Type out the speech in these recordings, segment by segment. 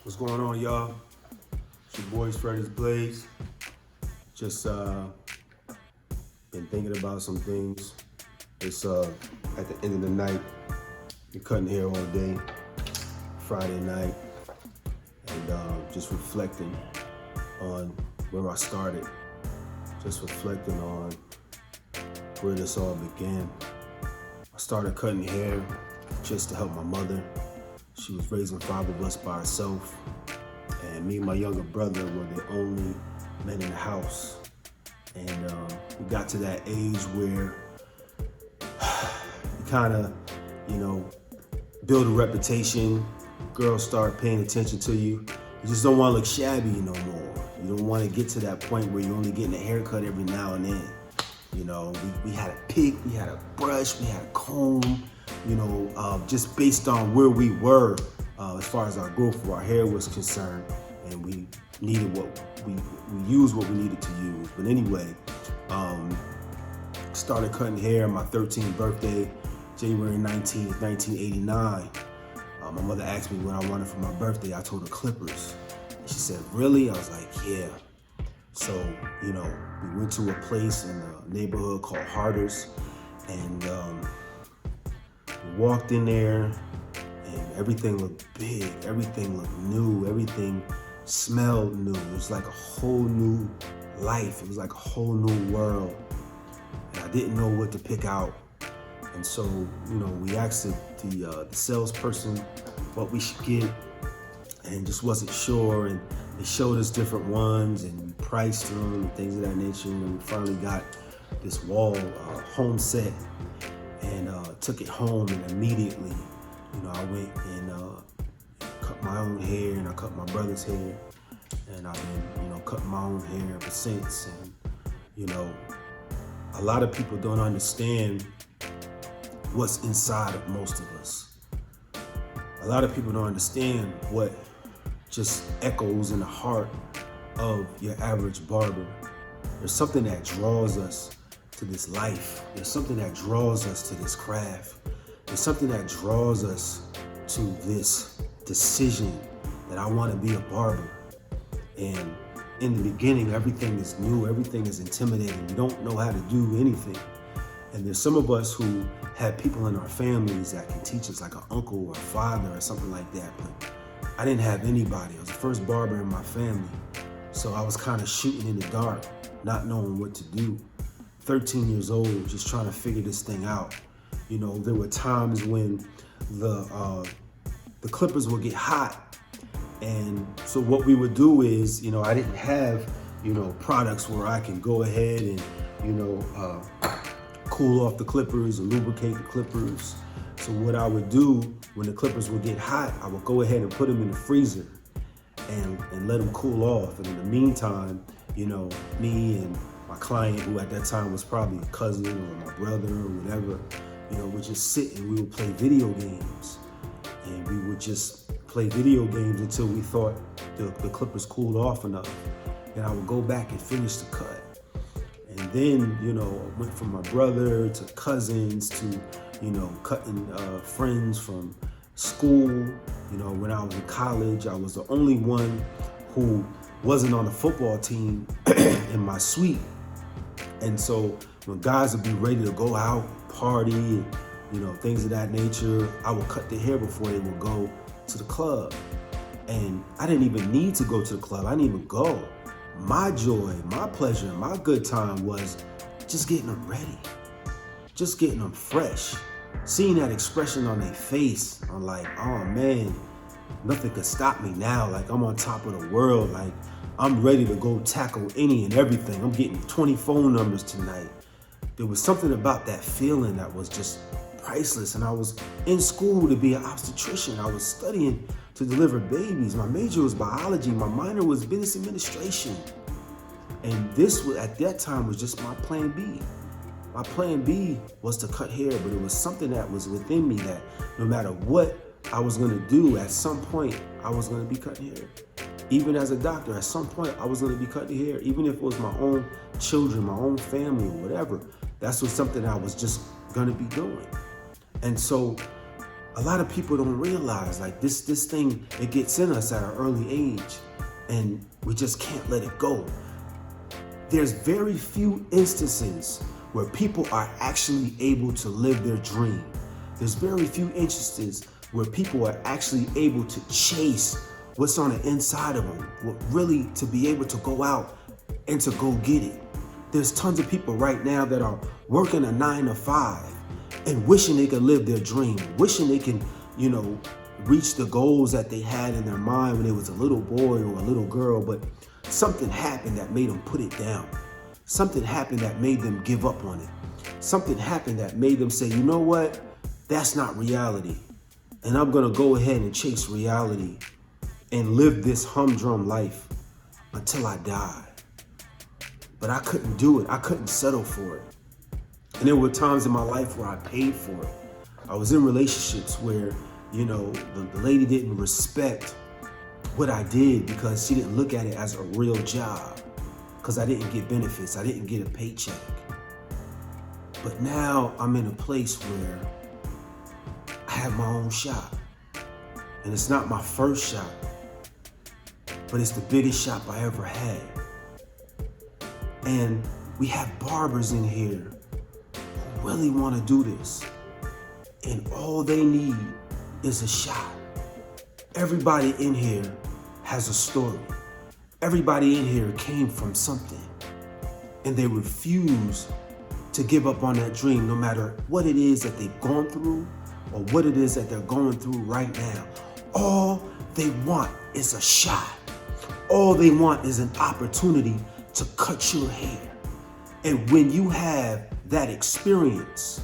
What's going on, y'all? It's your boys, Freddies Blaze. Just been thinking about some things. It's at the end of the night. Been cutting hair all day, Friday night, and just reflecting on where I started. Just reflecting on where this all began. I started cutting hair just to help my mother. She was raising 5 of us by herself, and me and my younger brother were the only men in the house. And we got to that age where you kind of, build a reputation. Girls start paying attention to you. You just don't want to look shabby no more. You don't want to get to that point where you're only getting a haircut every now and then. We had a pick, we had a brush, we had a comb, just based on where we were as far as our growth of our hair was concerned, and we needed we used what we needed to use. But anyway, started cutting hair on my 13th birthday, January 19th, 1989. My mother asked me what I wanted for my birthday. I told her clippers. And she said, "Really?" I was like, "Yeah." So, we went to a place in the neighborhood called Harder's, and we walked in there, and everything looked big, everything looked new, everything smelled new. It was like a whole new life. It was like a whole new world. And I didn't know what to pick out. And so, we asked the salesperson what we should get, and just wasn't sure. And they showed us different ones, and we priced them and things of that nature. And we finally got this wall home set, and took it home. And immediately, I went and cut my own hair, and I cut my brother's hair, and I've been, cutting my own hair ever since. And a lot of people don't understand what's inside of most of us. A lot of people don't understand what just echoes in the heart of your average barber. There's something that draws us to this life. There's something that draws us to this craft. There's something that draws us to this decision that I want to be a barber. And in the beginning, everything is new, everything is intimidating. You don't know how to do anything. And there's some of us who have people in our families that can teach us, like an uncle or a father or something like that. But I didn't have anybody. I was the first barber in my family. So I was kind of shooting in the dark, not knowing what to do. 13 years old, just trying to figure this thing out. There were times when the clippers would get hot. And so what we would do is, I didn't have, products where I can go ahead and, cool off the clippers or lubricate the clippers. So what I would do when the clippers would get hot, I would go ahead and put them in the freezer and let them cool off. And in the meantime, me and my client, who at that time was probably a cousin or my brother or whatever, would just sit and we would play video games. And we would just play video games until we thought the clippers cooled off enough. And I would go back and finish the cut. And then, I went from my brother to cousins to, cutting friends from school. When I was in college, I was the only one who wasn't on the football team in my suite. And so when guys would be ready to go out, party, and, things of that nature, I would cut their hair before they would go to the club. And I didn't even need to go to the club. I didn't even go. My joy, my pleasure, my good time was just getting them ready, just getting them fresh, seeing that expression on their face. I'm like, oh man, nothing could stop me now. Like, I'm on top of the world. Like, I'm ready to go tackle any and everything. I'm getting 20 phone numbers tonight. There was something about that feeling that was just priceless. And I was in school to be an obstetrician. I was studying to deliver babies. My major was biology. My minor was business administration. And this was, at that time, was just my plan B. My plan B was to cut hair, but it was something that was within me that no matter what I was gonna do, at some point, I was gonna be cutting hair. Even as a doctor, at some point, I was gonna be cutting hair. Even if it was my own children, my own family, or whatever, that's was something I was just gonna be doing. And so a lot of people don't realize like this thing, it gets in us at an early age and we just can't let it go. There's very few instances where people are actually able to live their dream. There's very few instances where people are actually able to chase what's on the inside of them, really to be able to go out and to go get it. There's tons of people right now that are working a 9 to 5 and wishing they could live their dream, wishing they can, reach the goals that they had in their mind when they was a little boy or a little girl, but something happened that made them put it down. Something happened that made them give up on it. Something happened that made them say, you know what? That's not reality. And I'm gonna go ahead and chase reality and live this humdrum life until I die. But I couldn't do it. I couldn't settle for it. And there were times in my life where I paid for it. I was in relationships where, the lady didn't respect what I did because she didn't look at it as a real job, because I didn't get benefits, I didn't get a paycheck. But now I'm in a place where I have my own shop. And it's not my first shop, but it's the biggest shop I ever had. And we have barbers in here who really want to do this. And all they need is a shot. Everybody in here has a story. Everybody in here came from something. And they refuse to give up on that dream, no matter what it is that they've gone through or what it is that they're going through right now. All they want is a shot. All they want is an opportunity to cut your hair. And when you have that experience,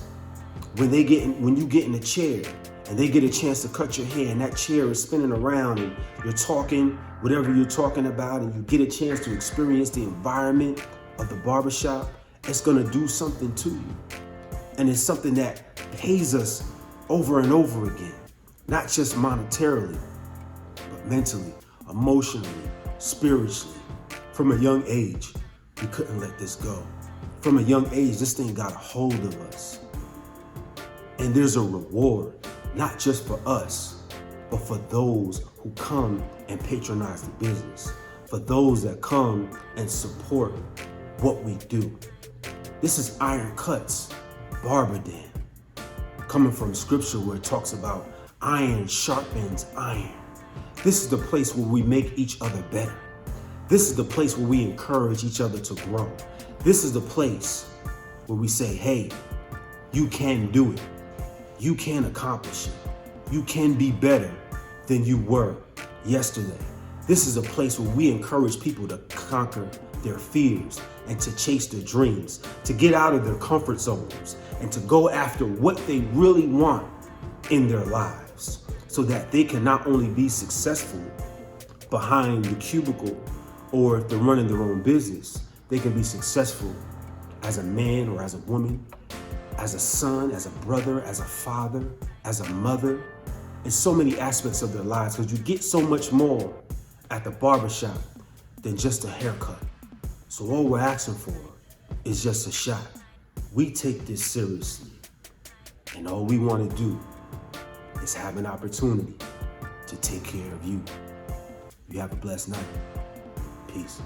when you get in a chair and they get a chance to cut your hair and that chair is spinning around and you're talking whatever you're talking about and you get a chance to experience the environment of the barbershop, it's gonna do something to you. And it's something that pays us over and over again, not just monetarily, but mentally, emotionally, spiritually. From a young age, we couldn't let this go. From a young age, this thing got a hold of us. And there's a reward, not just for us, but for those who come and patronize the business, for those that come and support what we do. This is Iron Cuts Barber Den, coming from scripture where it talks about iron sharpens iron. This is the place where we make each other better. This is the place where we encourage each other to grow. This is the place where we say, hey, you can do it. You can accomplish it. You can be better than you were yesterday. This is a place where we encourage people to conquer their fears and to chase their dreams, to get out of their comfort zones and to go after what they really want in their lives so that they can not only be successful behind the cubicle, or if they're running their own business, they can be successful as a man or as a woman, as a son, as a brother, as a father, as a mother, in so many aspects of their lives, because you get so much more at the barbershop than just a haircut. So all we're asking for is just a shot. We take this seriously, and all we want to do is have an opportunity to take care of you. You have a blessed night. Peace.